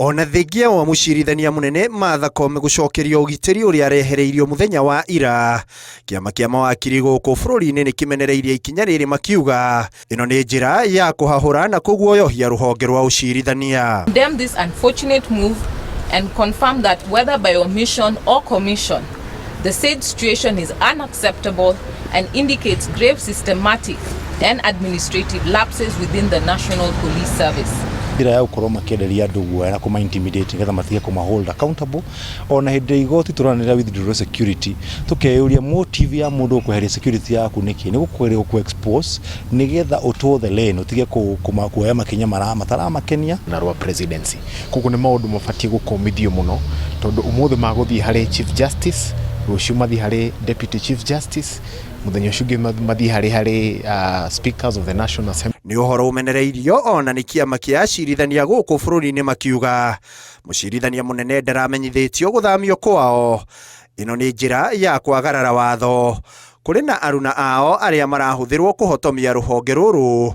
Ona thengia wa mucirithania munene Martha Koome gucokerio ũgitĩri ũrĩa arehereirio muthenya wa ira, kiama kia mawakiri gũkũ bũrũri-inĩ nĩ kimenereirie ikinya rĩrĩ makiuga ĩno nĩ njĩra ya kũhahũra na kũguoyohia rũhonge rwa ũcirithania. Condemn this unfortunate move and confirm that whether by omission or commission, the said situation is unacceptable and indicates grave systematic and administrative lapses within the National Police Service. Ira ya ukorwo makenderia andu guoya na kuma intimidate ngetha matige kuma hold accountable ona hindi igoti turanira withdraw security tukeyuria motive ya mundu ukweheria security yaku niki ni gukweria ku expose nigetha uto the lane utige kuma kuoya makinya matara makenia na rwa presidency kuko ni maundu mafatie gũkũmithio muno tondu umuthi maguthii hari chief justice ruciu mathi hari deputy chief justice muthenya ucio mathi hari speakers of the National Assembly. Ni uhoro umenereirio ona ni kiama kia acirithania gũkũ bũrũri-inĩ makiuga mucirithania munene ndaramenyithĩtio gũthamio kwao. Ĩno nĩ njĩra ya kwagarara watho kũrĩ na aruna ao arĩa marahuthĩrwo kũhotomia rũhonge rũrũ.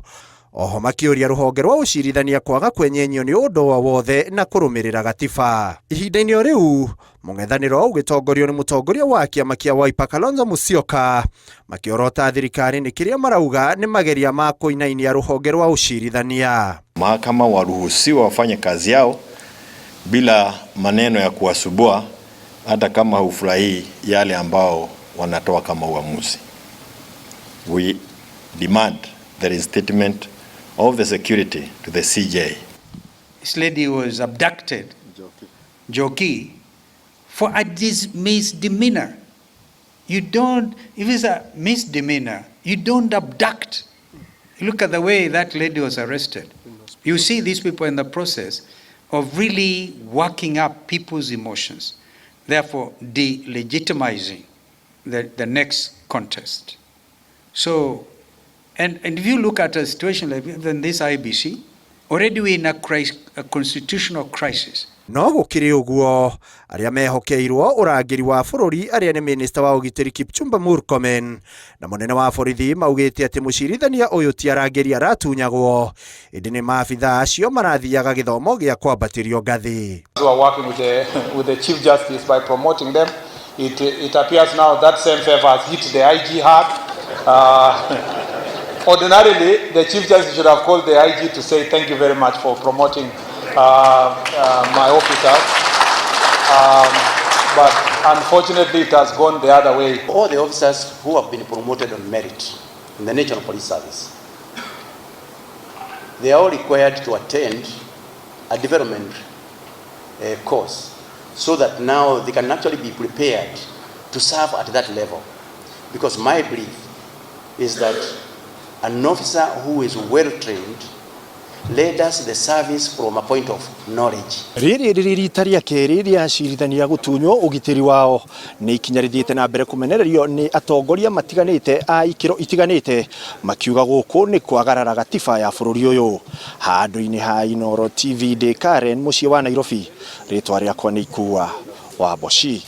Oho makiuria rũhonge rwa ũcirithania kwaga kwenyenyo nĩ ũndũ wa wothe na kũrũmĩrĩra gatiba. Ihinda-inĩ rĩu mũng'ethanĩro ũgĩtongorio nĩ mũtongoria wa kiama kia Wiper Kalonzo Musyoka makiorota thirikari nĩ kĩrĩa marauga nĩ mageria ma kũinainia rũhonge rwa ũcirithania. Mahakama waruhusiwa wafanye kazi yao bila maneno ya kuwasubua hata kama hufurahii yale ambao wanatoa kama uamuzi. We demand the restatement of the security to the CJ. This lady was abducted, Joki, for a misdemeanor. You don't, if it's a misdemeanor, you don't abduct. Look at the way that lady was arrested. You see these people in the process of really working up people's emotions, therefore delegitimizing the next contest. So, and if you look at a situation like this IBC, already we're in a constitutional crisis. No gũkĩrĩ ũguo arĩa mehokeirwo ũrangĩri wa bũrũri arĩa nĩ minister wa ũgitĩri Kipchumba Murkomen na munene wa borithi maugĩte atĩ mũcirithania ũyũ ti arangĩri aratunyagwo ĩndĩ nĩ maabitha acio marathiaga gĩthomo gĩa kwambatĩrio ngathĩ. We are working with the Chief Justice by promoting them. It appears now that same favor has hit the IG hard. Ordinarily, the Chief Justice should have called the IG to say thank you very much for promoting my officers, but unfortunately it has gone the other way. All the officers who have been promoted on merit in the National Police Service, they are all required to attend a development course so that now they can actually be prepared to serve at that level. Because my belief is that an officer who is well trained led us the service from a point of knowledge. Rĩrĩ rĩrita rĩa kerĩ rĩa acirithania gũtunywo ũgitĩri wao nĩ ikinya rĩthiĩte na mbere kũmenererio nĩ atongoria matiganĩte a ikĩro itiganĩte makiuga gũkũ nĩ kwagarara gatiba ya bũrũri ũyũ. Handũ-inĩ ha Inooro TV ndĩ Karen mũciĩ wa Nairobi, rĩtwa rĩakwa nĩ Ikua wa Boshi.